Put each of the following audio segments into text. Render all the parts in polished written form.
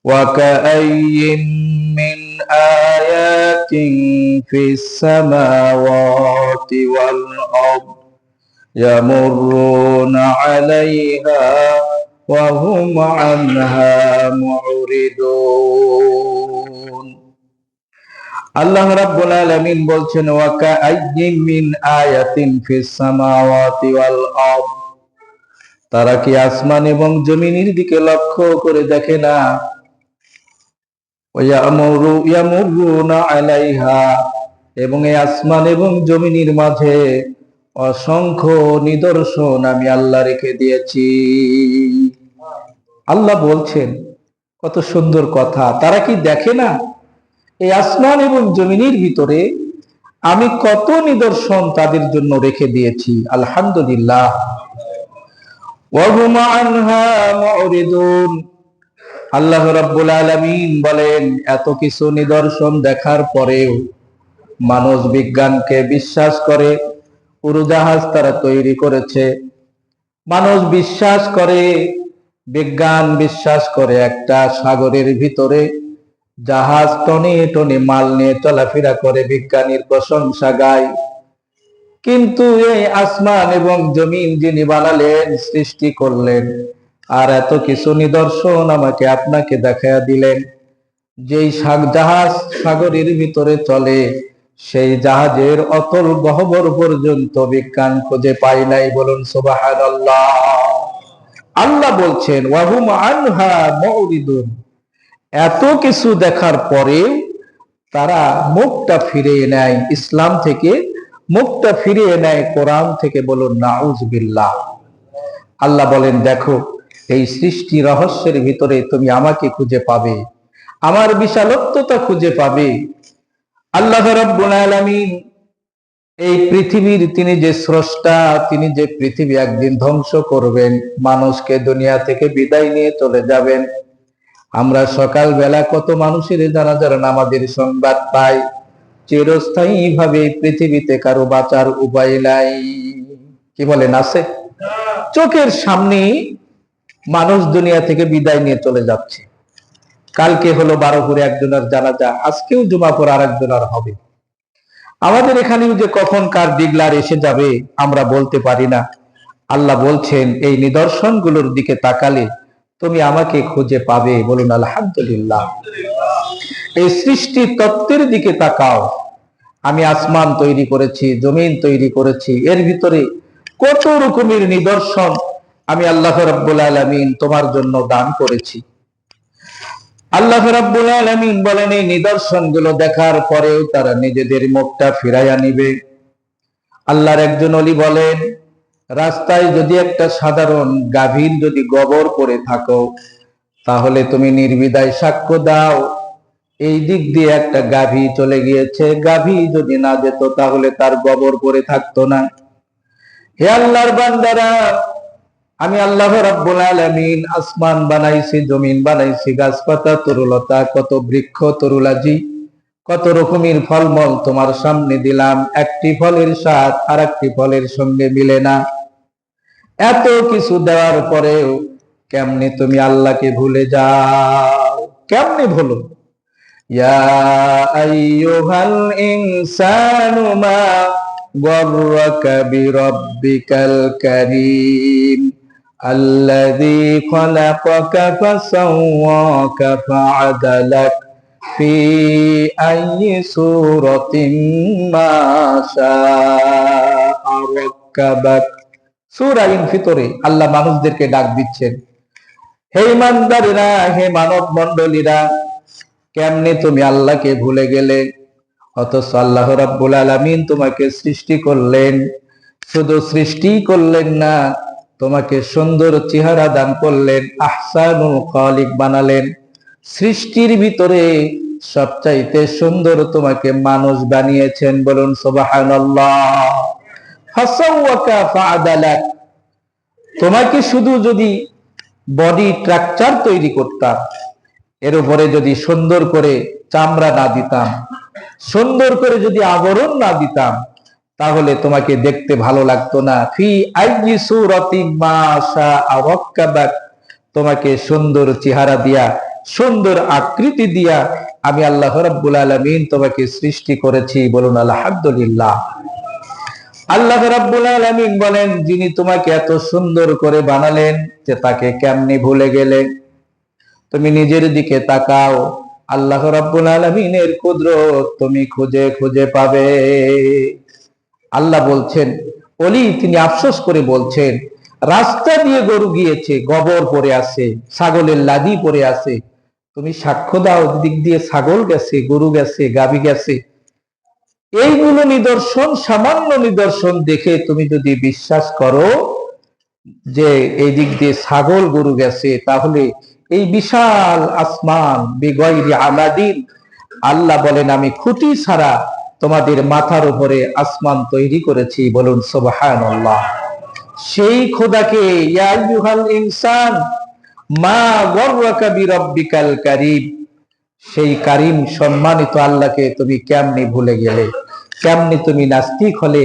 وكأي من آيات في السماوات والأرض يمرون عليها وهم عنها معرضون আল্লাহ রাব্বুল আলামিন বলছেন ওয়াকাআইয়্যিম মিন আয়াতিন ফিস সামাওয়াতি ওয়াল আরদ, তারা কি আসমান এবং জমিনের দিকে লক্ষ্য করে দেখে না? ইয়ামুরুনা আলাইহা, এবং এই আসমান এবং জমিনের মাঝে অসংখ্য নিদর্শন আমি আল্লাহ রেখে দিয়েছি। আল্লাহ বলছেন, কত সুন্দর কথা, তারা কি দেখে না এই আসমান এবং জমিনের ভিতরে আমি কত নিদর্শন তাদের জন্য রেখে দিয়েছি। আলহামদুলিল্লাহ। ওয়া হুম আনহা মুরিদুন, আল্লাহ রাব্বুল আলামিন বলেন এত কিছু নিদর্শন দেখার পরেও মানুষ বিজ্ঞানকে বিশ্বাস করে। উড়োজাহাজ তারা তৈরি করেছে, মানুষ বিশ্বাস করে, বিজ্ঞান বিশ্বাস করে একটা সাগরের ভিতরে জাহাজ টনে টনে মাল নিয়ে চলাফেরা করে, বিজ্ঞানীর প্রশংসা গায়। কিন্তু এই আসমান এবং জমিন যিনি বানালেন, সৃষ্টি করলেন, আর এত কিছু নিদর্শন আমাকে আপনাকে দেখাইয়া দিলেন, যেই জাহাজ সাগরের ভিতরে চলে সেই জাহাজের অতল গহ্বর পর্যন্ত বিজ্ঞান খুঁজে পায় নাই। বলুন সুবহানাল্লাহ। আল্লাহ বলছেন ওয়া হুম আনহা মুরিদুন, এত কিছু দেখার পরেও তারা মুখটা ফিরিয়ে নেয় ইসলাম থেকে, মুখটা ফিরিয়ে নেয় কোরআন থেকে। বলুন নাউজুবিল্লাহ। আল্লাহ বলেন দেখো, এই সৃষ্টি রহস্যের ভিতরে তুমি আমাকে খুঁজে পাবে, আমার বিশালত্বতা খুঁজে পাবে। আল্লাহ রাব্বুল আলামিন এই পৃথিবীর তিনি যে স্রষ্টা, তিনি যে পৃথিবী একদিন ধ্বংস করবেন, মানুষকে দুনিয়া থেকে বিদায় নিয়ে চলে যাবেন। আমরা সকাল বেলা কত মানুষের জানাজার নামাজের সংবাদ পাই, চিরস্থায়ী ভাবে পৃথিবীতে কারো বাঁচার উপায় নাই। কি বলেন, আছে? চোখের সামনে মানুষ দুনিয়া থেকে বিদায় নিয়ে চলে যাচ্ছে। কালকে হলো 12 একজনের জানাজা, আজকেও জুমাপুর আর একজনের হবে। আমাদের এখানেও যে কখন কার ডিগলার এসে যাবে আমরা বলতে পারি না। আল্লাহ বলছেন এই নিদর্শনগুলোর দিকে তাকালে তুমি আমাকে খুঁজে পাবে। বলুন আলহামদুলিল্লাহ। এই সৃষ্টি তত্ত্বের দিকে তাকাও। আমি আসমান তৈরি করেছি, জমিন তৈরি করেছি, এর ভিতরে কত রকমের নিদর্শন আমি আল্লাহ রাব্বুল আলামিন তোমার জন্য দান করেছি। আল্লাহ রাব্বুল আলামিন বলেন এই নিদর্শনগুলো দেখার পরেও তারা নিজেদের মুখটা ফিরাইয়া নিবে। আল্লাহর একজন ওলি বলেন, রাস্তায় যদি একটা সাধারণ গাভীর যদি গোবর পড়ে থাকো, তাহলে তুমি নির্বিধায় সাক্ষ্য দাও এই দিক দিয়ে একটা গাভী চলে গিয়েছে। গাভী যদি না যেত তাহলে তার গোবর পড়ে থাকতো না। হে আল্লাহর বান্দারা, আমি আল্লাহ রাব্বুল আলামিন আসমান বানাইছি, জমিন বানাইছি, গাছপাতা, তরুলতা, কত বৃক্ষ তরুলাজি, কত রকমের ফলমল তোমার সামনে দিলাম। একটি ফলের স্বাদ আর একটি ফলের সঙ্গে মিলে না। এত কিছু দেওয়ার পরেও কেমনে তুমি আল্লাহকে ভুলে যাও? কেমনে ভুলো? ইয়া আইয়ুহাল ইনসানু মা গররাকা বিরাব্বিকাল কারীম আল্লাযী খলাকাকা ফাসাওয়াকা ফাআদালাক ফি আইয়ি সূরাতিন মা শাআ রাক্কাবাক। সূরা ইনফিতরে আল্লাহ মানুষদেরকে ডাক দিচ্ছেন, হে ইমানদারেরা, হে মানব মণ্ডলীরা, কেমনে তুমি আল্লাহকে ভুলে গেলে? অথচ আল্লাহ রাব্বুল আলামিন তোমাকে সৃষ্টি করলেন, শুধু সৃষ্টি করলেন না, তোমাকে সুন্দর চেহারা দান করলেন, আহসানুল খালিক বানালেন। সৃষ্টির ভিতরে সবচাইতে সুন্দর তোমাকে মানুষ বানিয়েছেন। বলুন সুবহানাল্লাহ। ফাসাওয়াকা ফাআদালাক, তোমাকে শুধু যদি বডি স্ট্রাকচার তৈরি করতাম, এর উপরে যদি সুন্দর করে চামড়া না দিতাম, সুন্দর করে যদি আবরণ না দিতাম, তাহলে তোমাকে দেখতে ভালো লাগতো না। ফি আইয়ি সূরাতিন মা শাআ রাক্কাবাক, তোমাকে সুন্দর চেহারা দিয়া সুন্দর আকৃতি দিয়া আমি আল্লাহ রাব্বুল আলামিন তোমাকে সৃষ্টি করেছি। বলুন আলহামদুলিল্লাহ। আল্লাহ রাব্বুল আলামিন বলেন, যিনি তোমাকে এত সুন্দর করে বানালেন, যে তাকে কেমনে ভুলে গেলে? তুমি নিজের দিকে তাকাও, আল্লাহ রাব্বুল আলামিনের কুদরত তুমি খুঁজে খুঁজে পাবে। আল্লাহ বলছেন, ওলি তিনি আফসোস করে বলছেন, রাস্তা দিয়ে গরু গিয়েছে, গোবর পড়ে আছে, ছাগলের লাদি পড়ে আছে, তুমি সাক্ষ্য দাও দিক দিয়ে ছাগল গেছে, গরু গেছে, গাভী গেছে। এইগুলো নিদর্শন, সামান্য নিদর্শন দেখে তুমি যদি বিশ্বাস করো যে এই দিক দিয়ে ছাগল গরু গেছে, তাহলে এই বিশাল আসমান বিগয়রি আমাদিন, আল্লাহ বলেন আমি খুঁটি ছাড়া তোমাদের মাথার উপরে আসমান তৈরি করেছি। বলুন সুবহানাল্লাহ। সেই খোদাকে, ইয়া আইয়ুহাল ইনসান মা গররাকা বিরাব্বিকাল কারীম, সেই কারীম সম্মানিত আল্লাহকে তুমি কেমনে ভুলে গেলে? কেমনে তুমি নাস্তিক হলে?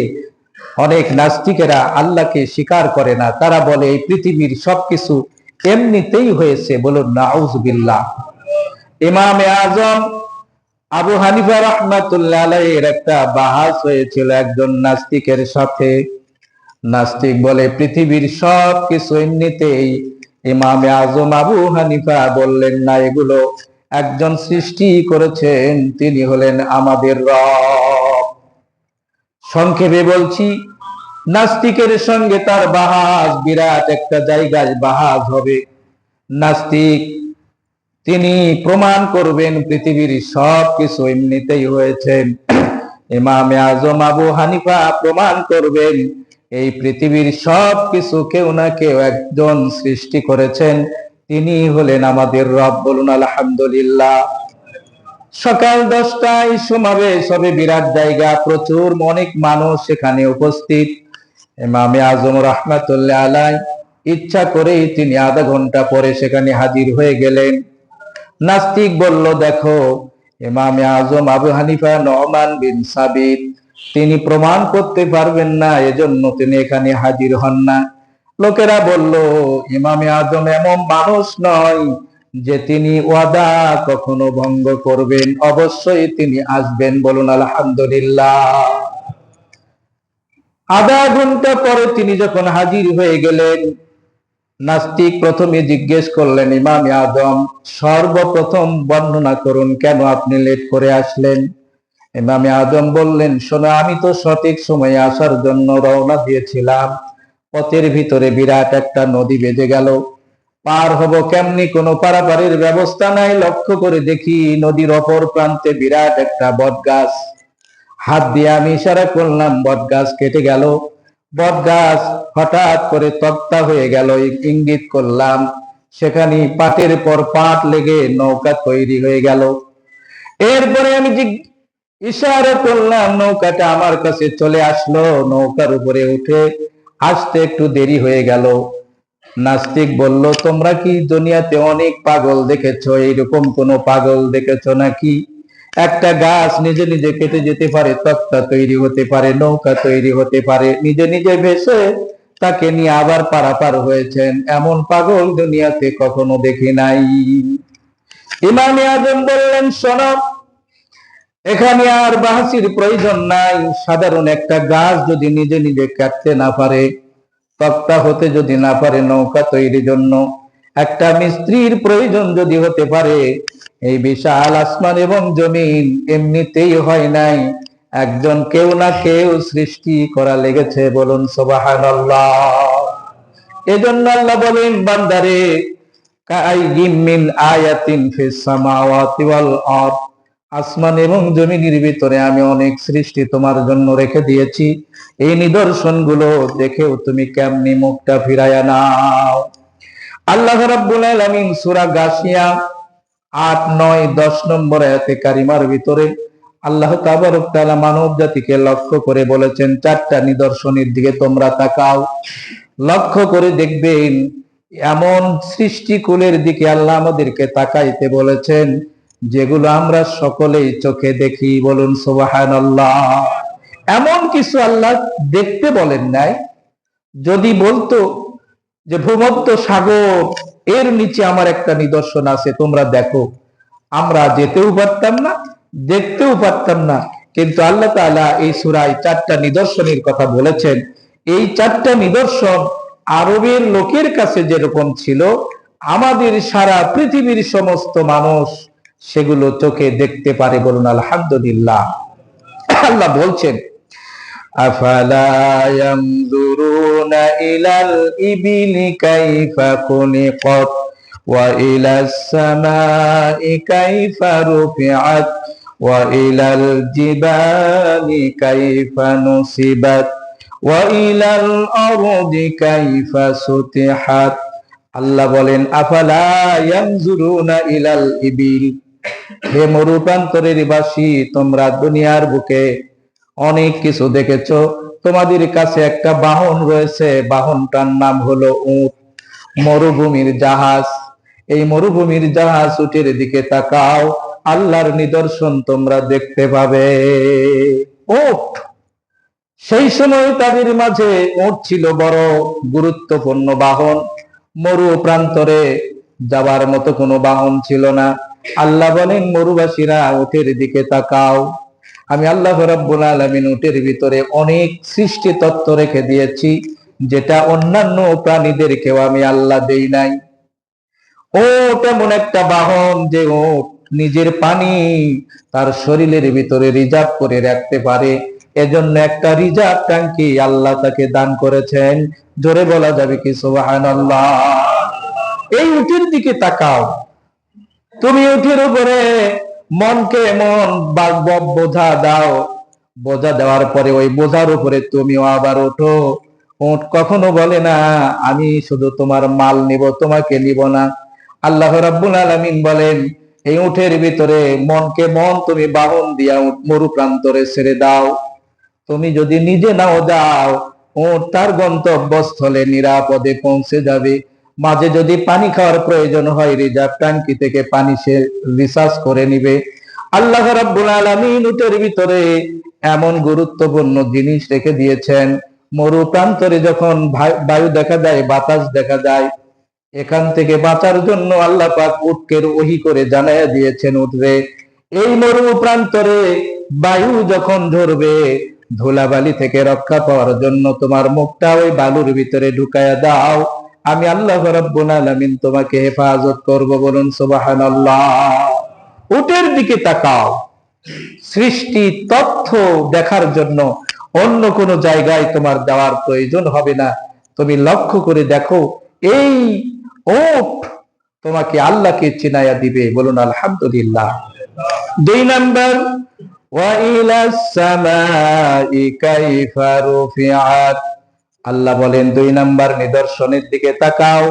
অনেক নাস্তিকেরা আল্লাহকে স্বীকার করে না, তারা বলে এই পৃথিবীর সবকিছু এমনিতেই হয়েছে। বলুন নাউযুবিল্লাহ। ইমামে আজম আবু হানিফা রাহমাতুল্লাহ আলাইহির একটা বাহাস হয়েছিল একজন নাস্তিকের সাথে। নাস্তিক বলে পৃথিবীর সবকিছু এমনিতেই। ইমামে আজম আবু হানিফা বললেন না, এগুলো একজন সৃষ্টি করেছেন, তিনি হলেন আমাদের রব। সংক্ষেপে বলছি, নাস্তিকের সঙ্গে তার বাহাস বিরাট একটা জায়গায় বাহাস হবে। নাস্তিক তিনি প্রমাণ করবেন পৃথিবীর সবকিছু এমনিতেই হয়েছে। ইমামে আজম আবু হানিফা প্রমাণ করবেন এই পৃথিবীর সবকিছু কেউ না কেউ একজন সৃষ্টি করেছেন, তিনি হলেন আমাদের রব। বলুন আলহামদুলিল্লাহ। সকাল 10টায় সমাবেশ হবে, বিরাট জায়গা, প্রচুর অনেক মানুষ সেখানে উপস্থিত। ইমামে আজম রাহমাতুল্লাহ আলাইহি ইচ্ছা করেই তিনি আধা ঘন্টা পরে সেখানে হাজির হয়ে গেলেন। নাস্তিক বলল, দেখো ইমামে আজম আবু হানিফা নুমান বিন সাবিত তিনি প্রমাণ করতে পারবেন না, এজন্য তিনি এখানে হাজির হন না। লোকেরা বলল, ইমামে আজম এমন মানুষ নয় যে তিনি ওয়াদা কখনো ভঙ্গ করবেন, অবশ্যই তিনি আসবেন। বলুন আলহামদুলিল্লাহ। আধা ঘন্টা পরে তিনি যখন হাজির হয়ে গেলেন, নাস্তিক প্রথমে জিজ্ঞেস করলেন, ইমামে আজম সর্বপ্রথম বর্ণনা করুন কেন আপনি লেট করে আসলেন। ইমামে আজম বললেন, শোনো, আমি তো সঠিক সময়ে আসার জন্য রওনা দিয়েছিলাম, পথের ভিতরে বিরাট একটা নদী বেজে গেল, পার হব কেমনি, কোনো পারাপারের ব্যবস্থা নাই। লক্ষ্য করে দেখি নদীর অপর প্রান্তে বিরাট একটা বট গাছ। হাত দিয়ে আমি ইশারা করলাম, বট গাছ কেটে গেল। বট গাছ হঠাৎ করে তক্তা হয়ে গেল, ইঙ্গিত করলাম, সেখানে পাটের পর পাট লেগে নৌকা তৈরি হয়ে গেল। এরপরে আমি ইশারা করলাম, নৌকাটা আমার কাছে চলে আসলো, নৌকার উপরে উঠে আসতে একটু দেরি হয়ে গেল। নাস্তিক বলল, তোমরা কি দুনিয়াতে অনেক পাগল দেখেছো? এইরকম কোন পাগল দেখেছো নাকি? একটা গাছ নিজে নিজে কেটে যেতে পারে, তক্তা তৈরি হতে পারে, নৌকা তৈরি হতে পারে, নিজে নিজে ভেসে তাকে নিয়ে আবার পারাপার হয়েছেন, এমন পাগল দুনিয়াতে কখনো দেখি নাই। ইমামে আজম বললেন, শোনো, এখানে আর বাহাসির প্রয়োজন নাই। সাধারণ একটা গাছ যদি নিজে নিজে কাটতে না পারে, তক্তা হতে যদি না পারে, নৌকা তৈরির জন্য একটা মিস্ত্রির প্রয়োজন যদি হতে পারে, এই বিশাল আসমান এবং জমিন এমনিতেই হয় নাই, একজন কেউ না কেউ সৃষ্টি করা লেগেছে। বলুন সুবহানাল্লাহ। এজন্য আল্লাহ বলেন, বান্দারে, কাআইয়িম মিন আয়াতিন ফিস সামাওয়াতি ওয়াল আরদ, আসমান এবং জমিনের ভিতরে আমি অনেক সৃষ্টি তোমার জন্য রেখে দিয়েছি, এই নিদর্শনগুলো দেখেও তুমি কেমনি মুখটা ফিরায়া নাও। আল্লাহ রাব্বুল আলামিন সূরা গাশিয়া 8, 9, 10 নম্বর আয়াতে কারিমার ভিতরে আল্লাহ তাবারক তাআলা মানব জাতিকে লক্ষ্য করে বলেছেন, চারটা নিদর্শনের দিকে তোমরা তাকাও, লক্ষ্য করে দেখবেন। এমন সৃষ্টিকুলের দিকে আল্লাহ আমাদেরকে তাকাইতে বলেছেন যেগুলো আমরা সকলেই চোখে দেখি। বলুন সুবহানাল্লাহ। এমন কিছু আল্লাহ দেখতে বলেন নাই। যদি বলতো যে ভূমধ্য সাগর এর নিচে আমার একটা নিদর্শন আছে, তোমরা দেখো। আমরা যেতেও পারতাম না, দেখতেও পারতাম না, কিন্তু আল্লাহ তাআলা এই সূরায় 4টা নিদর্শনের কথা বলেছেন। এই 4টা নিদর্শন আরবের লোকের কাছে যেরকম ছিল, আমাদের সারা পৃথিবীর সমস্ত মানুষ সেগুলো চোখে দেখতে পারে। বলুন আলহামদুলিল্লাহ। আল্লাহ বলছেন, আফালা ইয়ানজুরুনা ইলাল ইবিলি কাইফা খুলিকাত ওয়া ইলাস সামাই কাইফা রুফিআত ওয়া ইলাল জিবালি কাইফা নুসিবাত ওয়া ইলাল আরদি কাইফা সুতিহাত। আল্লাহ বলেন, আফালা ইয়ানজুরুনা ইলাল ইবিল, হে মরুপ্রান্তরের বাসী, তোমরা দুনিয়ার বুকে অনেক কিছু দেখেছো। তোমাদের কাছে একটা বাহন রয়েছে, বাহনটার নাম হলো উট, মরুভূমির জাহাজ। এই মরুভূমির জাহাজ, উটের দিকে তাকাও, আল্লাহর নিদর্শন তোমরা দেখতে পাবে। উট, সেই সময় তাদের মাঝে উট ছিল বড় গুরুত্বপূর্ণ বাহন। মরু প্রান্তরে যাবার মতো কোনো বাহন ছিল না। আল্লাহ বলেন, মরুবাসীরা উটের দিকে তাকাও, আমি আল্লাহ রাব্বুল আলামিন উটের ভিতরে অনেক সৃষ্টি তত্ত্ব রেখে দিয়েছি, যেটা অন্যান্য প্রাণীদেরকেও আমি আল্লাহ দেই নাই। উট এমন একটা বাহন যে উট নিজের পানি তার শরীরের ভিতরে রিজার্ভ করে রাখতে পারে। এজন্য একটা রিজার্ভ ট্যাঙ্কি আল্লাহ তাকে দান করেছেন। জোরে বলা যাবে কি সুবহানাল্লাহ। এই উটের দিকে তাকাও, তুমি উটের উপরে মনকে মন বোঝা দাও, বোঝা দেওয়ার পরে ওই বোঝার উপরে তুমিও আবার ওঠো। উট কখনো বলে না আমি শুধু তোমার মাল নিব, তোমাকে নিব না। আল্লাহ রাব্বুল আলামিন বলেন, এই উটের ভিতরে মনকে মন তুমি বাহন দিয়া মরু প্রান্তরে ছেড়ে দাও। তুমি যদি নিজে নাও যাও, উট তার গন্তব্যস্থলে নিরাপদে পৌঁছে যাবে। মাঝে যদি পানি খাওয়ার প্রয়োজন হয়, রিজার্ভ ট্যাঙ্কি থেকে পানি সে রিচার্জ করে নিবে। আল্লাহ রাব্বুল আলামিন উটের ভিতরে এমন গুরুত্বপূর্ণ জিনিস রেখে দিয়েছেন। মরু প্রান্তরে যখন বায়ু দেখা যায়, বাতাস দেখা যায়, এখান থেকে বাঁচার জন্য আল্লাহ পাক উটকে ওহী করে জানাইয়া দিয়েছেন, উঠবে এই মরু প্রান্তরে বায়ু যখন ধরবে, ধুলাবালি থেকে রক্ষা পাওয়ার জন্য তোমার মুখটা ওই বালুর ভিতরে ঢুকায়া দাও, আমি আল্লাহ রাব্বুল আলামিন তোমাকে হেফাজত করব। বলুন সুবহানাল্লাহ। উটের দিকে তাকাও, সৃষ্টি তথ্য দেখার জন্য অন্য কোন জায়গায় তোমার যাওয়ার প্রয়োজন হবে না। তুমি লক্ষ্য করে দেখো, এই উট তোমাকে আল্লাহকে চিনাইয়া দিবে। বলুন আলহামদুলিল্লাহ। 2 নাম্বার, ওয়া ইলাস সামাই কাইফা রুফিআত। আল্লাহ বলেন, 2 নাম্বার নিদর্শনের দিকে তাকাও,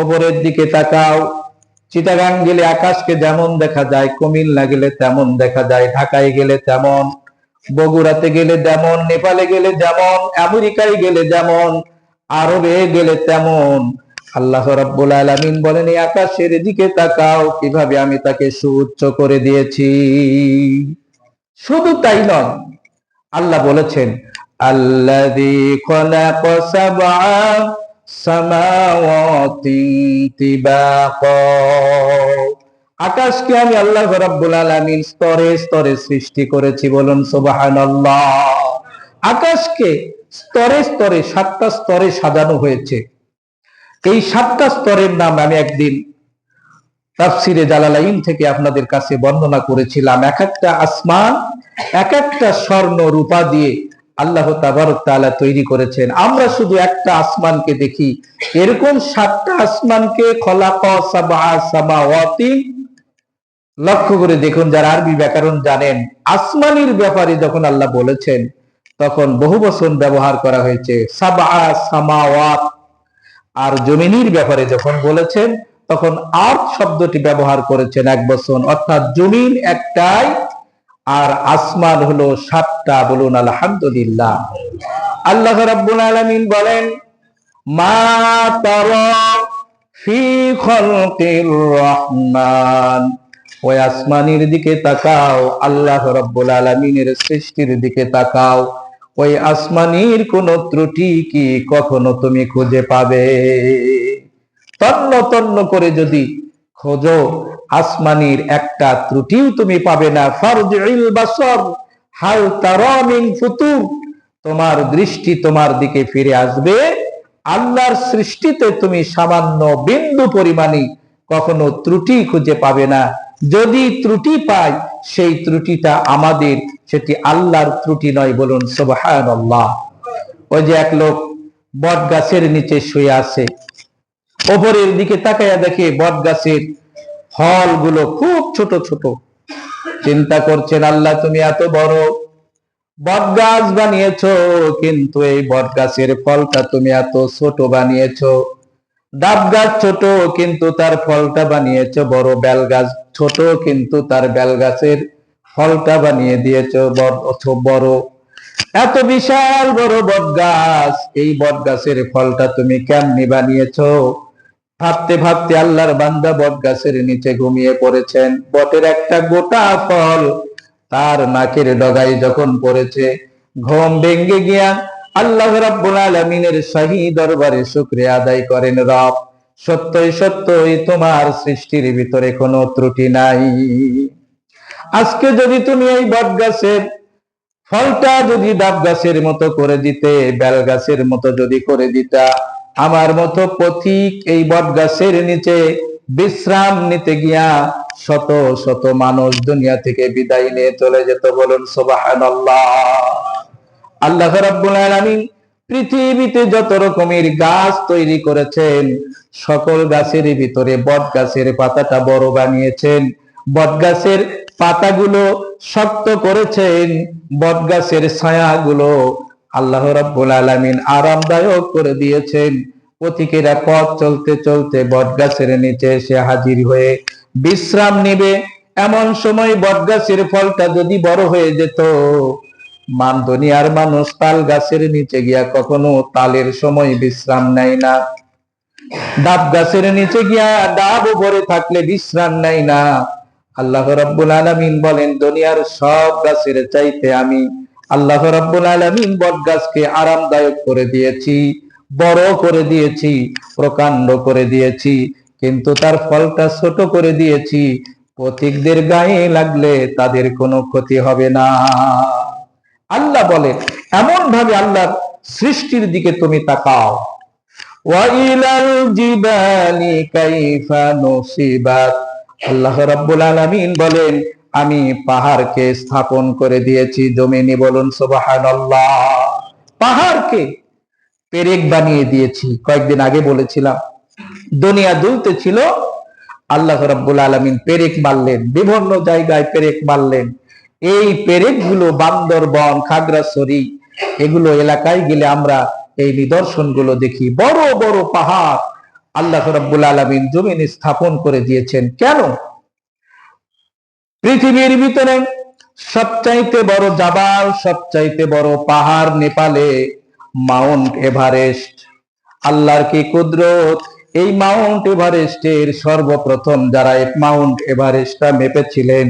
উপরের দিকে তাকাও। চিটাগাং গেলে আকাশকে যেমন দেখা যায়, কুমিল্লা গেলে তেমন দেখা যায়, ঢাকায় গেলে তেমন, বগুড়াতে গেলে যেমন, নেপালে গেলে যেমন, আমেরিকায় গেলে যেমন, আরবে গেলে তেমন। আল্লাহ রাব্বুল আলামিন বলেন, এই আকাশের দিকে তাকাও, কিভাবে আমি তাকে সুউচ্চ করে দিয়েছি। শুধু তাই নয়, আল্লাহ বলেছেন, আল্লাযী খালাকা সাবআ সামাওয়াতি তিবাকা। আকাশকে আমি আল্লাহ রাব্বুল আলামিন স্তরে স্তরে সৃষ্টি করেছি। বলুন সুবহানাল্লাহ। আকাশকে স্তরে স্তরে 7টা স্তরে সাজানো হয়েছে। এই 7টা স্তরের নাম আমি একদিন তাফসিরে জালালাইন থেকে আপনাদের কাছে বর্ণনা করেছিলাম। এক একটা আসমান এক একটা স্বর্ণ রূপা দিয়ে আল্লাহ তাবারক তাআলা তৈরি করেছেন। আমরা শুধু একটা আসমানকে দেখি, এরকম 7টা আসমানকে খলাকা সাবআ সামাওয়াতি। লক্ষ্য করে দেখুন, যারা আরবি ব্যাকরণ জানেন, আসমানের ব্যাপারে যখন আল্লাহ বলেছেন তখন বহু বচন ব্যবহার করা হয়েছে, সাবআ সামাওয়াত। আর জমিনের ব্যাপারে যখন বলেছেন তখন আরদ শব্দটি ব্যবহার করেছেন এক বচন, অর্থাৎ জমিন একটাই আর আসমান হলো 7টা। বলুন আলহামদুলিল্লাহ। আল্লাহ রাব্বুল আলামিন বলেন, মা তারা ফি খালকির রহমান। ওই আসমানের দিকে তাকাও, আল্লাহ রাব্বুল আলামিনের সৃষ্টির দিকে তাকাও, ওই আসমানের কোন ত্রুটি কি কখনো তুমি খুঁজে পাবে? তন্ন তন্ন করে যদি খোঁজো, আসমানির একটা ত্রুটিও তুমি পাবে না। ফারজিল বাসর হাল তারা মিন ফুতুর, তোমার দৃষ্টি তোমার দিকে ফিরে আসবে, আল্লাহর সৃষ্টিতে তুমি সামান্য বিন্দু পরিমাণে কখনো ত্রুটি খুঁজে পাবে না। যদি ত্রুটি পাই, সেই ত্রুটিটা আমাদের, সেটি আল্লাহর ত্রুটি নয়। বলুন সুবহানাল্লাহ। ওই যে এক লোক বট গাছের নিচে শুয়ে আছে, ওপরের দিকে তাকাইয়া দেখে বট গাছের ফলগুলো খুব ছোট ছোট। চিন্তা করছেন, আল্লাহ তুমি এত বড় বট গাছ বানিয়েছো, কিন্তু এই বট গাছের ফলটা তুমি এত ছোট বানিয়েছো। ডাব গাছ ছোট, কিন্তু তার ফলটা বানিয়েছো বড়। বেল গাছ ছোট, কিন্তু তার বেল গাছের ফলটা বানিয়ে দিয়েছো বড়। এত বিশাল বড় বট গাছ, এই বট গাছের ফলটা তুমি কেমনি বানিয়েছো? ভাবতে ভাবতে আল্লাহর বান্দা বট গাছের নিচে ঘুমিয়ে পড়েছেন। বটের একটা গোটা ফল তার নাকের ডগায় যখন পড়েছে, ঘুম ভেঙে গিয়া আল্লাহ রাব্বুল আলামিনের শাহী দরবারে শুকরিয়া আদায় করেন, রব সত্যই সত্যই তোমার সৃষ্টির ভিতরে কোনো ত্রুটি নাই। আজকে যদি তুমি এই বট গাছের ফলটা যদি ডাব গাছের মতো করে দিতে, বেল গাছের মতো যদি করে দিতা, আমার মতো পথিক এই বট গাছের নিচে বিশ্রাম নিতে গিয়া শত শত মানুষ দুনিয়া থেকে বিদায় নিয়ে চলে যেত। বলুন সুবহানাল্লাহ। আল্লাহ রাব্বুল আলামিন পৃথিবীতে যত রকমের গাছ তৈরি করেছেন, সকল গাছের ভিতরে বট গাছের পাতাটা বড় বানিয়েছেন, বট গাছের পাতাগুলো শক্ত করেছেন, বট গাছের ছায়াগুলো আল্লাহ রাব্বুল আলামিন আরামদায়ক করে দিয়েছেন। পথিকেরা পথ চলতে চলতে বট গাছের নিচে এসে হাজির হয়ে বিশ্রাম নিবে। এমন সময় বট গাছের ফলটা যদি বড় হয়ে যেত, দুনিয়ার মানুষ তাল গাছের নিচে গিয়া কখনো তালের সময় বিশ্রাম নেয় না, ডাব গাছের নিচে গিয়া ডাব উপরে থাকলে বিশ্রাম নেয় না। আল্লাহ রাব্বুল আলামিন বলেন, দুনিয়ার সব গাছের চাইতে আমি আল্লাহ রাব্বুল আলামিন বট গাছকে আরামদায়ক করে দিয়েছি, বড় করে দিয়েছি, প্রকাণ্ড করে দিয়েছি, কিন্তু তার ফলটা ছোট করে দিয়েছি। পথিকদের গায়ে লাগলে তাদের কোনো ক্ষতি হবে না। আল্লাহ বলেন, এমন ভাবে আল্লাহর সৃষ্টির দিকে তুমি তাকাও। ওয়াইলাল জিবালি কাইফা নুসিবাত, আল্লাহ রাব্বুল আলামিন বলেন, আমি পাহাড়কে স্থাপন করে দিয়েছি জমিনে। বলুন সুবহানাল্লাহ। পাহাড়কে পেরেক বানিয়ে দিয়েছি। কয়েকদিন আগে বলেছিলাম, দুনিয়া দুলতে ছিল, আল্লাহ রাব্বুল আলামিন পেরেক মারলেন, বিভিন্ন জায়গায় পেরেক মারলেন। এই পেরেক গুলো বান্দরবন, খাগড়াছড়ি এগুলো এলাকায় গেলে আমরা এই নিদর্শন গুলো দেখি। বড় বড় পাহাড় আল্লাহ রাব্বুল আলামিন জমিনে স্থাপন করে দিয়েছেন। কেন? পৃথিবীর ভিতরে সবচাইতে বড় জাবাল, সবচাইতে বড় পাহাড় নেপালে মাউন্ট এভারেস্ট। আল্লাহর কি কুদরত! এই মাউন্ট এভারেস্টের সর্বপ্রথম যারা মাউন্ট এভারেস্টটা মেপেছিলেন,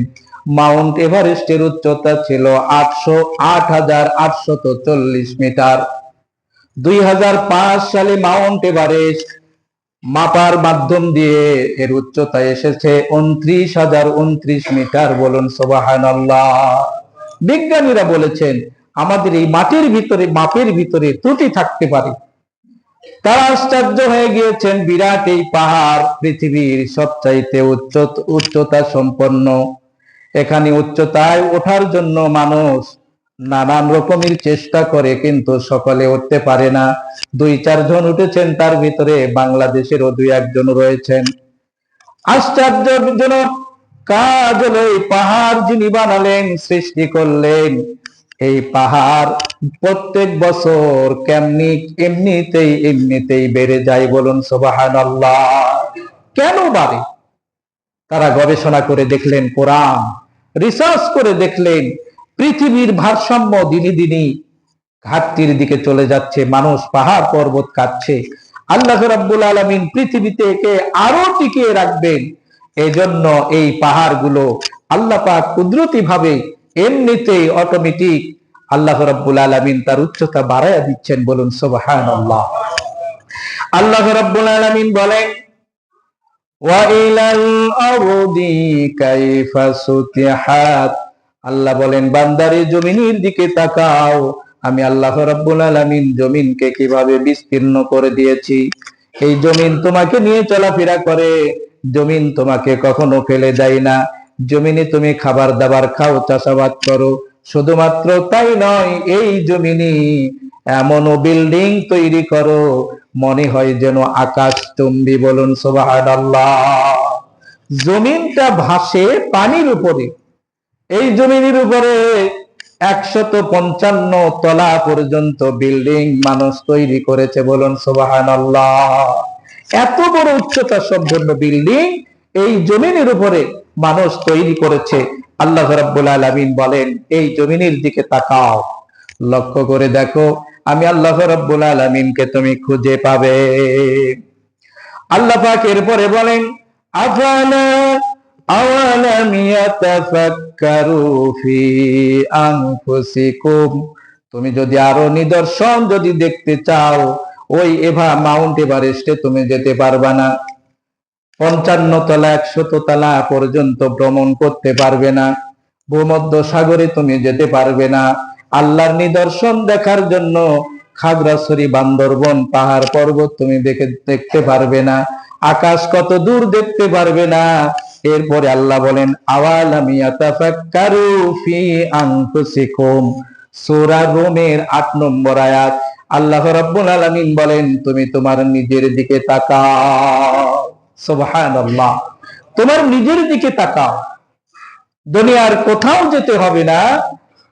মাউন্ট এভারেস্টের উচ্চতা ছিল 8,840 মিটার। 2005 সালে মাউন্ট এভারেস্ট মাপার মাধ্যম দিয়ে এর উচ্চতা এসেছে 29,029 মিটার। বলুন সুবহানাল্লাহ। বিজ্ঞানীরা বলেছেন, আমাদের এই মাটির ভিতরে, মাপের ভিতরে ত্রুটি থাকতে পারে। তারা আশ্চর্য হয়ে গিয়েছেন, বিরাট এই পাহাড় পৃথিবীর সবচাইতে উচ্চতা সম্পন্ন। এখানে উচ্চতায় ওঠার জন্য মানুষ নানান রকমের চেষ্টা করে, কিন্তু সকলে উঠতে পারে না। 2-4 জন উঠেছেন, তার ভিতরে বাংলাদেশেরও 2-1 জন রয়েছেন। আশ্চর্যজনক কাজ হলো, এই পাহাড় যিনি বানালেন, সৃষ্টি করলেন, এই পাহাড় প্রত্যেক বছর কেমনি এমনিতেই বেড়ে যায়। বলুন সুবহানাল্লাহ। কেন বাড়ে? তারা গবেষণা করে দেখলেন, কোরআন রিসার্চ করে দেখলেন, পৃথিবীর ভারসাম্য দিনে দিনে ঘাটতির দিকে চলে যাচ্ছে। মানুষ পাহাড় পর্বত কাটছে। আল্লাহ রাব্বুল আলামিন পৃথিবীতে একে আরো টিকিয়ে রাখবেন, এজন্য এই পাহাড়গুলো আল্লাহ পাক কুদরতি ভাবে এমনিতেই অটোমেটিক আল্লাহ রাব্বুল আলামিন তার উচ্চতা বাড়ায়া দিচ্ছেন। বলুন সুবহানাল্লাহ। আল্লাহ রাব্বুল আলামিন বলেন, ওয়া ইলাল আরদি কাইফা সুতিহাত। আল্লাহ বলেন বান্দারে জমিনের দিকে তাকাও, আমি আল্লাহ রাব্বুল আলামিন জমিনকে কিভাবে বিস্তীর্ণ করে দিয়েছি। এই জমিন তোমাকে নিয়ে চলাফেরা করে, জমিন তোমাকে কখনো ফেলে দেয় না। জমিনে তুমি খাবার দাবার খাও, চাষাবাদ করো। শুধুমাত্র তাই নয়, এই জমিনে এমনও বিল্ডিং তৈরি করো মনে হয় যেন আকাশ চুম্বি। বলুন সুবহানাল্লাহ। জমিনটা ভাসে পানির উপরে। এই জমিনের উপরে 155 তলা পর্যন্ত বিল্ডিং মানুষ তৈরি করেছে। বলুন সুবহানাল্লাহ। এত বড় উচ্চতা সম্পন্ন বিল্ডিং এই জমিনের উপরে মানুষ তৈরি করেছে। আল্লাহ রাব্বুল আলামিন বলেন এই জমিনের দিকে তাকাও, লক্ষ্য করে দেখো, আমি আল্লাহ রাব্বুল আলামিনকে তুমি খুঁজে পাবে। আল্লাহ পাক এরপরে বলেন আফালা আওয়ালাম ইয়াতাফাক্কারু ফি আনফুসিকুম। তুমি যদি আরো নিদর্শন যদি দেখতে চাও, ওই মাউন্ট এভারেস্টে তুমি যেতে পারবা না। 55 তলা 100 তলা পর্যন্ত ভ্রমণ করতে পারবে না। ভূমধ্য সাগরে তুমি যেতে পারবে না। আল্লাহর নিদর্শন দেখার জন্য খাগড়াছড়ি, বান্দরবন, পাহাড় পর্বত তুমি দেখতে পারবে না। আকাশ কত দূর দেখতে পারবে না। এরপরে আল্লাহ বলেন আওয়ালাম ইয়াতাফাক্কারু ফি আনফুসিকুম। সূরা রুমের 8 নম্বর আয়াত। আল্লাহ রাব্বুল আলামিন বলেন তুমি তোমার নিজের দিকে তাকাও। সুবহানাল্লাহ। তোমার নিজের দিকে তাকাও। দুনিয়ার কোথাও যেতে হবে না।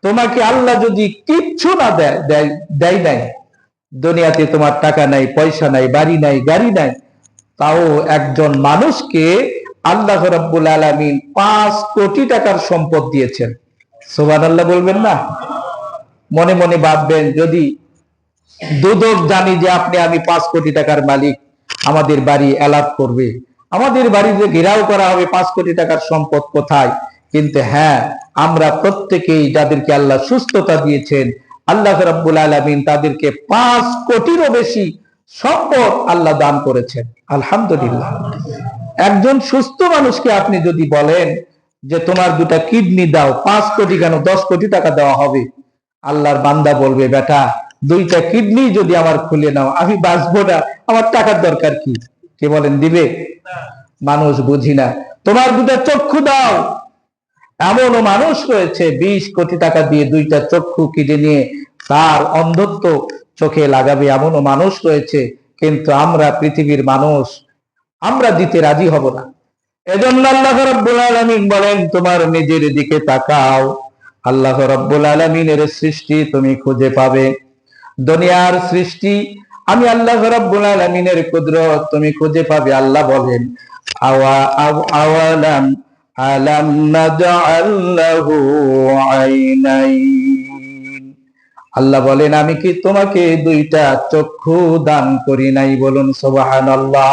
তোমাকে আল্লাহ যদি কিচ্ছু না দেয় নাই, দুনিয়াতে তোমার টাকা নাই, পয়সা নাই, বাড়ি নাই, গাড়ি নাই, তাও একজন মানুষকে আল্লাহ রাব্বুল আলামিন 5 কোটি টাকার সম্পদ দিয়েছেন। সুবহানাল্লাহ বলবেন না? মনে মনে ভাববেন যদি দুদক জানি যে আমি 5 কোটি টাকার মালিক, আমাদের বাড়ি অ্যালার্ট করবে, আমাদের বাড়িতে ঘেরাও করা হবে, 5 কোটি টাকার সম্পদ কোথায়। কিন্তু হ্যাঁ, আমরা প্রত্যেকেই যাদেরকে আল্লাহ সুস্থতা দিয়েছেন, আল্লাহ রাব্বুল আলামিন তাদেরকে 5 কোটিরও বেশি সম্পদ আল্লাহ দান করেছেন। আলহামদুলিল্লাহ। একজন সুস্থ মানুষকে আপনি যদি বলেন যে তোমার 2টা কিডনি দাও, 5 কোটি কেন 10 কোটি টাকা দেওয়া হবে, আল্লাহর বান্দা বলবে বেটা 2টা কিডনি যদি আমার খুলে নাও আমি বাঁচবো না, আমার টাকার দরকার কি? কে বলেন দিবে? মানুষ বুঝি না। তোমার 2টা চক্ষু দাও, এমনও মানুষ রয়েছে 20 কোটি টাকা দিয়ে 2টা চক্ষু কিনে নিয়ে তার অন্ধত্ব চোখে লাগাবে, এমনও মানুষ রয়েছে। কিন্তু আমরা পৃথিবীর মানুষ, আমরা দিতে রাজি হব না। এজন্য আল্লাহ রাব্বুল আলামিন বলেন তোমার নিজের দিকে তাকাও, আল্লাহ রাব্বুল আলামিনের সৃষ্টি তুমি খুঁজে পাবে। দুনিয়ার সৃষ্টি আমি আল্লাহ রাব্বুল আলামিনের কুদরত তুমি খুঁজে পাবে। আল্লাহ বলেন আওয়ালাম আলাম নাজআল লাহু আইনাইন। আল্লাহ বলেন আমি কি তোমাকে 2টা চক্ষু দান করি নাই? বলুন সুবহানাল্লাহ।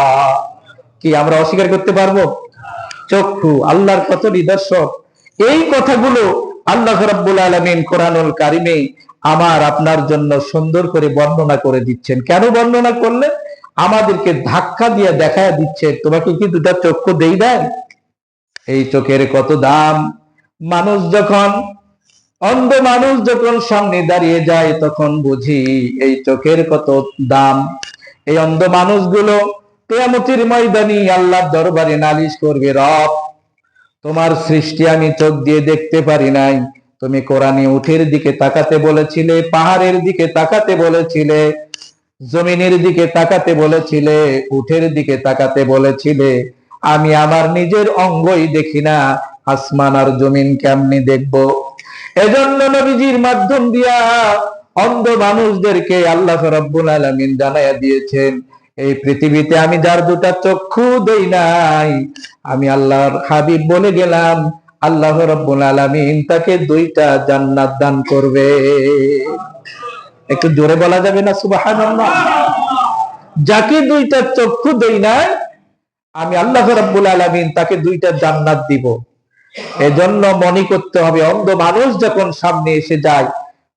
কি আমরা অস্বীকার করতে পারবো? চক্ষু আল্লাহর কত নিদর্শন। এই কথাগুলো আল্লাহ রাব্বুল আলামিন কোরআনুল কারিমে আমার আপনার জন্য সুন্দর করে বর্ণনা করে দিচ্ছেন। কেন বর্ণনা করলেন? আমাদেরকে ধাক্কা দিয়ে দেখায় দিচ্ছে তোমাকে কি 2টা চক্ষু দেই নাই? এই চোখের কত দাম। অন্ধ মানুষ যখন সামনে দাঁড়িয়ে যায় তখন বুঝি এই চোখের কত দাম। এই অন্ধ মানুষগুলো কিয়ামতের ময়দানে আল্লাহর দরবারে নালিশ করবে, রব তোমার সৃষ্টি আমি চোখ দিয়ে দেখতে পারি নাই। তুমি কোরআনে উটের দিকে তাকাতে বলেছিলে, পাহাড়ের দিকে তাকাতে বলেছিলে, জমিনের দিকে তাকাতে বলেছিলে, উটের দিকে তাকাতে বলেছিলে। আমি আমার নিজের অঙ্গই দেখি না, আসমান আর জমিন কেমনে দেখবো? এজন্য নবীজির মাধ্যম দিয়া অন্ধ মানুষদেরকে আল্লাহ রাব্বুল আলামিন জানায়া দিয়েছেন এই পৃথিবীতে আমি যার 2টা চক্ষু দেই নাই, আমি আল্লাহর হাবিব বলে গেলাম আল্লাহ রাব্বুল আলামিন তাকে 2টা জান্নাত দান করবে। একটু জোরে বলা যাবে না সুবহানাল্লাহ? যাকে 2টা চক্ষু দেই নাই আমি আল্লাহ রাব্বুল আলামিন তাকে 2টা জান্নাত দিব। এজন্য মনে করতে হবে অন্ধ মানুষ যখন সামনে এসে যায়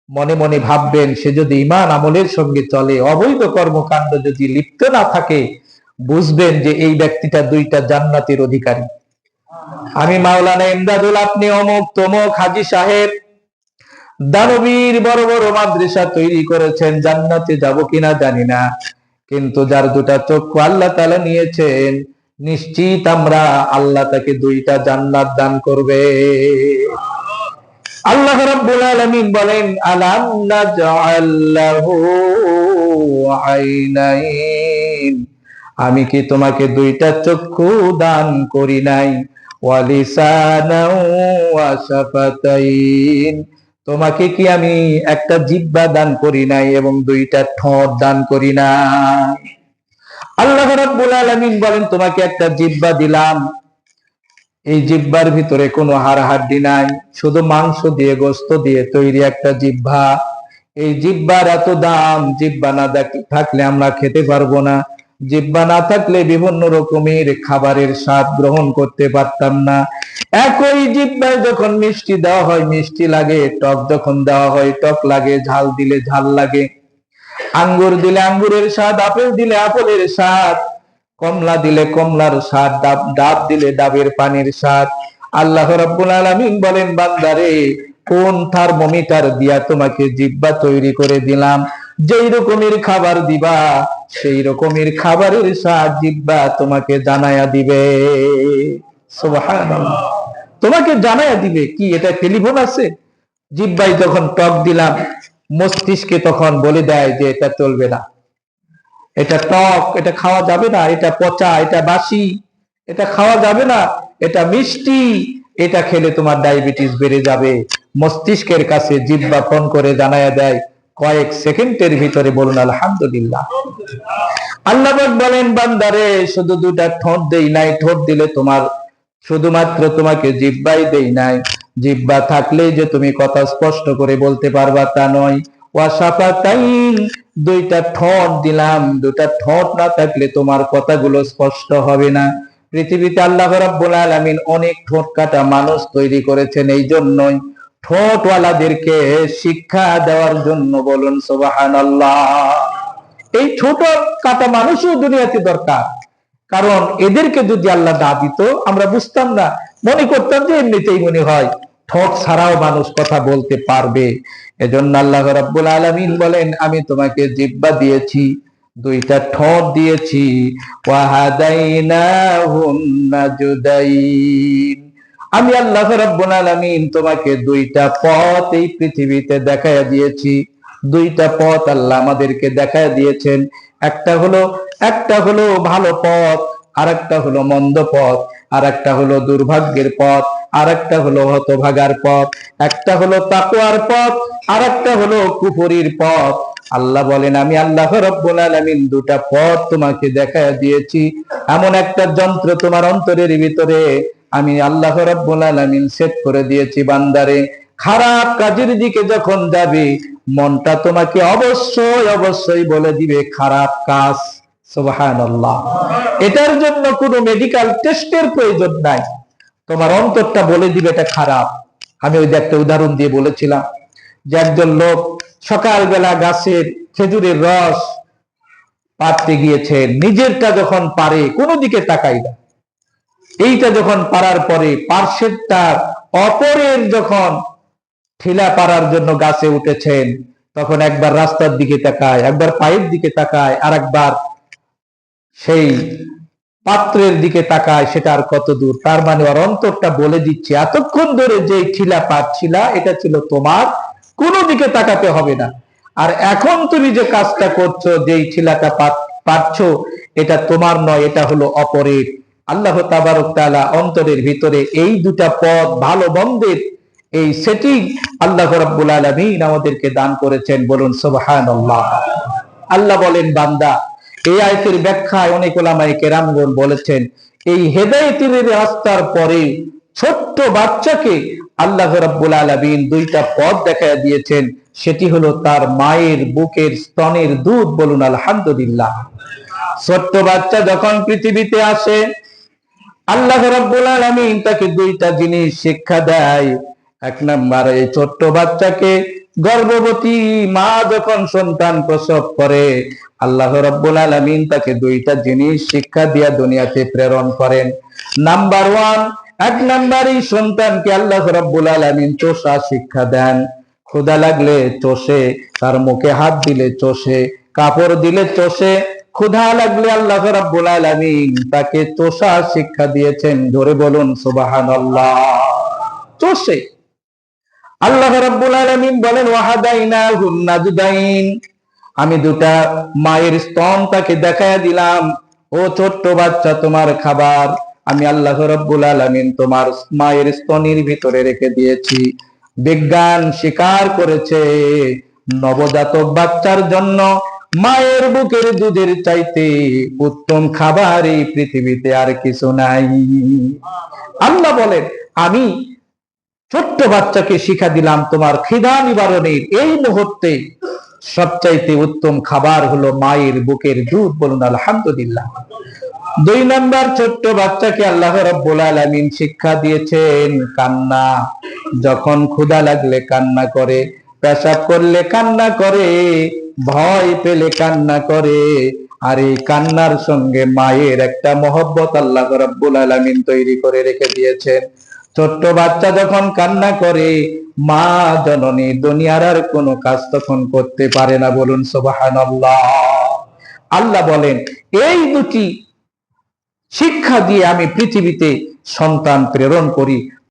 মনে মনে ভাববেন সে যদি ঈমান আমলের সঙ্গে চলে, অবৈধ কর্মকাণ্ড যদি লিপ্ত না থাকে, বুঝবেন যে এই ব্যক্তিটা দুইটা জান্নাতের অধিকারী। আমি মাওলানা ইমদাদুল, আপনি অমুক তমুক হাজী সাহেব দানবীর বড় বড় মাদ্রাসা তৈরি করেছেন, জান্নাতে যাব কিনা জানি না, কিন্তু যার দুটা চক্ষু আল্লাহ তাআলা নিয়েছেন, নিশ্চিত আমরা আল্লাহ তাকে দুইটা জান্নাত দান করবে। আল্লাহ রাব্বুল আলামিন বলেন, আলাম নাজআল লাহু আইনাইন, আমি কি তোমাকে দুইটা চক্ষু দান করি নাই? ওয়া লিসানাও ওয়া শাফাতাইন, তোমাকে কি আমি একটা জিহ্বা দান করি নাই এবং দুইটা ঠোঁট দান করি নাই? আল্লাহ রাব্বুল আলামিন বলেন, তোমাকে একটা জিহ্বা দিলাম, এই জিহ্বার ভিতরে কোনো হাড় হাড্ডি নাই, শুধু মাংস দিয়ে গোশত দিয়ে তৈরি একটা জিহ্বা। এই জিহ্বার এত দাম, জিহ্বা না থাকলে আমরা খেতে পারবো না, জিহ্বা না থাকলে বিভিন্ন রকমের খাবারের স্বাদ গ্রহণ করতে পারতাম না। একই জিহ্বায় যখন মিষ্টি দেওয়া হয় মিষ্টি লাগে, টক যখন দেওয়া হয় টক লাগে, ঝাল দিলে ঝাল লাগে, আঙ্গুর দিলে আঙ্গুরের স্বাদ, আপেল দিলে আপেলের স্বাদ, কমলা দিলে কমলার স্বাদ, ডাব দিলে ডাবের পানির স্বাদ। আল্লাহ রাব্বুল আলামিন বলেন, বান্দারে, কোন থার্মোমিটার দিয়া তোমাকে জিহ্বা তৈরি করে দিলাম, যেই রকমের খাবার দিবা সেই রকমের খাবারের স্বাদ জিহ্বা তোমাকে জানায়া দিবে। সুবহানাল্লাহ, তোমাকে জানায়া দিবে। কি এটা টেলিফোন আছে? জিহ্বায় যখন টক দিলাম, মস্তিষ্কে তখন বলে দেয় যে এটা চলবে না, এটা টক, এটা খাওয়া যাবে না, এটা পচা, এটা বাসি, এটা খাওয়া যাবে না, এটা মিষ্টি, এটা খেলে তোমার ডায়াবেটিস বেড়ে যাবে। মস্তিষ্কের কাছে জিহ্বা ফোন করে জানায়া দেয় কয়েক সেকেন্ডের ভিতরে। বলুন আলহামদুলিল্লাহ। আল্লাহ পাক বলেন, বান্দারে, শুধু দুটা ঠোঁট দেই নাই, ঠোঁট দিলে তোমার শুধুমাত্র তোমাকে জিহ্বাই দেই নাই, জিহ্বা থাকলেই যে তুমি কথা স্পষ্ট করে বলতে পারবা তা নয়। ওয়াশাফাতাইন, দুইটা ঠোঁট দিলাম, দুইটা ঠোঁট না থাকলে তোমার কথাগুলো স্পষ্ট হবে না। পৃথিবীতে আল্লাহ রাব্বুল আলামিন অনেক ঠোঁট কাটা মানুষ তৈরি করেছেন, এই জন্যই ঠোঁটওয়ালাদেরকে শিক্ষা দেওয়ার জন্য। বলুন সুবহানাল্লাহ। এই ছোট কাটা মানুষও দুনিয়াতে দরকার, কারণ এদেরকে যদি আল্লাহ না দিত আমরা বুঝতাম না, মনে করতাম যে এমনিতেই মনে হয় ঠোঁট ছাড়াও মানুষ কথা বলতে পারবে। এজন্য আল্লাহ রাব্বুল আলামিন বলেন, আমি তোমাকে জিহ্বা দিয়েছি, দুইটা ঠোঁট দিয়েছি, ওয়া হাদাইনাহুন নাজদাইন, আমি আল্লাহ রাব্বুল আলামিন তোমাকে দুইটা পথ এই পৃথিবীতে দেখায়া দিয়েছি। দুইটা পথ আল্লাহ আমাদেরকে দেখায়া দিয়েছেন। একটা হলো ভালো পথ, আর একটা হলো মন্দ পথ, আর একটা হলো দুর্ভাগ্যের পথ, আর একটা হলো হতভাগার পথ, একটা হলো তাকওয়ার পথ, আর একটা হলো কুফরির পথ। আল্লাহ বলেন, আমি আল্লাহ রাব্বুল আলামিন দুটা পথ তোমাকে দেখায়া দিয়েছি। এমন একটা যন্ত্র তোমার অন্তরের ভিতরে আমি আল্লাহ রাব্বুল আলামিন সেট করে দিয়েছি। বান্দারে, খারাপ কাজের দিকে যখন যাবে, মনটা তোমাকে অবশ্যই অবশ্যই বলে দিবে খারাপ কাজ। সুবহানাল্লাহ। এটার জন্য কোনো মেডিকেল টেস্টের প্রয়োজন নাই, তোমার অন্তরটা বলে দিবে এটা খারাপ। আমি ওই যে একটা উদাহরণ দিয়ে বলেছিলাম যে একজন লোক সকালবেলা গাছের খেজুরের রস পাড়তে গিয়েছে, নিজেরটা যখন পারে কোনো দিকে তাকাই না, এইটা যখন পারার পরে পার্শ্বেরটা অপরের যখন ঠিলা পারার জন্য গাছে উঠেছেন, তখন একবার রাস্তার দিকে তাকায়, একবার পায়ের দিকে তাকায়, আর একবার সেই পাত্রের দিকে তাকায়, সেটা আর কত দূর। তার মানে ওর অন্তরটা বলে দিচ্ছে এতক্ষণ ধরে যে ঠিলা পাচ্ছিলা এটা ছিল তোমার, কোনো দিকে তাকাতে হবে না। আর এখন তুমি যে কাজটা করছো, যেই ঠিলাটা পাচ্ছো, এটা তোমার নয়, এটা হলো অপরের। আল্লাহ তাবারক তাআলা অন্তরের ভিতরে এই দুটা পথ, ভালো মন্দের এই সেটিং আল্লাহ রাব্বুল আলামিন আমাদেরকে দান করেছেন। বলুন সুবহানাল্লাহ। আল্লাহ বলেন, বান্দা, এই আয়াতের ব্যাখ্যায় অনেক উলামায়ে কেরামগণ বলেছেন, এই হেদায়েতের রাস্তার পরে ছোট্ট বাচ্চাকে আল্লাহ রাব্বুল আলামিন দুইটা পথ দেখায়া দিয়েছেন, সেটি হলো তার মায়ের বুকের স্তনের দুধ। বলুন আলহামদুলিল্লাহ। ছোট্ট বাচ্চা যখন পৃথিবীতে আসে, আল্লাহ রাব্বুল আলামিন তাকে দুইটা জিনিস শিক্ষা দেয়। এক নাম্বার, এই ছোট্ট বাচ্চাকে গর্ভবতী মা যখন সন্তান প্রসব করে, আল্লাহ রাব্বুল আলামিন তাকে দুইটা জিনিস শিক্ষা দিয়া দুনিয়াতে প্রেরণ করেন। নাম্বার ওয়ান, এক নাম্বার, এই সন্তানকে আল্লাহ রাব্বুল আলামিন চোষা শিক্ষা দেন। ক্ষুধা লাগলে চষে, তার মুখে হাত দিলে চষে, কাপড় দিলে চষে। ক্ষুধা লাগলে আল্লাহ রাব্বুল আলামিন তাকে চোষা শিক্ষা দিয়েছেন। ধরে বলুন সুবহানাল্লাহ। চষে। আল্লাহ রাব্বুল আলামিন বলেন ওয়াহাদাইনাহুন নাজদাইন, আমি দুটা মায়ের স্তন তাকে দেখায়া দিলাম। ও ছোট্ট বাচ্চা, তোমার খাবার আমি আল্লাহ রাব্বুল আলামিন তোমার মায়ের স্তনের ভিতরে রেখে দিয়েছি। বিজ্ঞান স্বীকার করেছে নবজাতক বাচ্চার জন্য মায়ের বুকের দুধের চাইতে উত্তম খাবার এই পৃথিবীতে আর কিছু নাই। আল্লাহ বলেন আমি ছোট্ট বাচ্চাকে শিক্ষা দিলাম তোমার খিদা নিবারণের এই মুহূর্তে সবচাইতে উত্তম খাবার হলো মায়ের বুকের দুধ। বলুন আলহামদুলিল্লাহ। দুই নাম্বার, ছোট্ট বাচ্চাকে আল্লাহ রাব্বুল আলামিন শিক্ষা দিয়েছেন কান্না। যখন ক্ষুধা লাগলে কান্না করে, পেশাব করলে কান্না করে, ভয় পেলে কান্না করে। আর এই কান্নার সঙ্গে মায়ের একটা মহব্বত আল্লাহ রাব্বুল আলামিন তৈরি করে রেখে দিয়েছেন। ছোট্ট বাচ্চা যখন কান্না করে, মা জননী দুনিয়ার আর কোনো কাজ তখন করতে পারে না। বলুন সুবহানাল্লাহ। আল্লাহ বলেন এই দুটি শিক্ষা দিয়ে আমি পৃথিবীতে সন্তান প্রেরণ করি।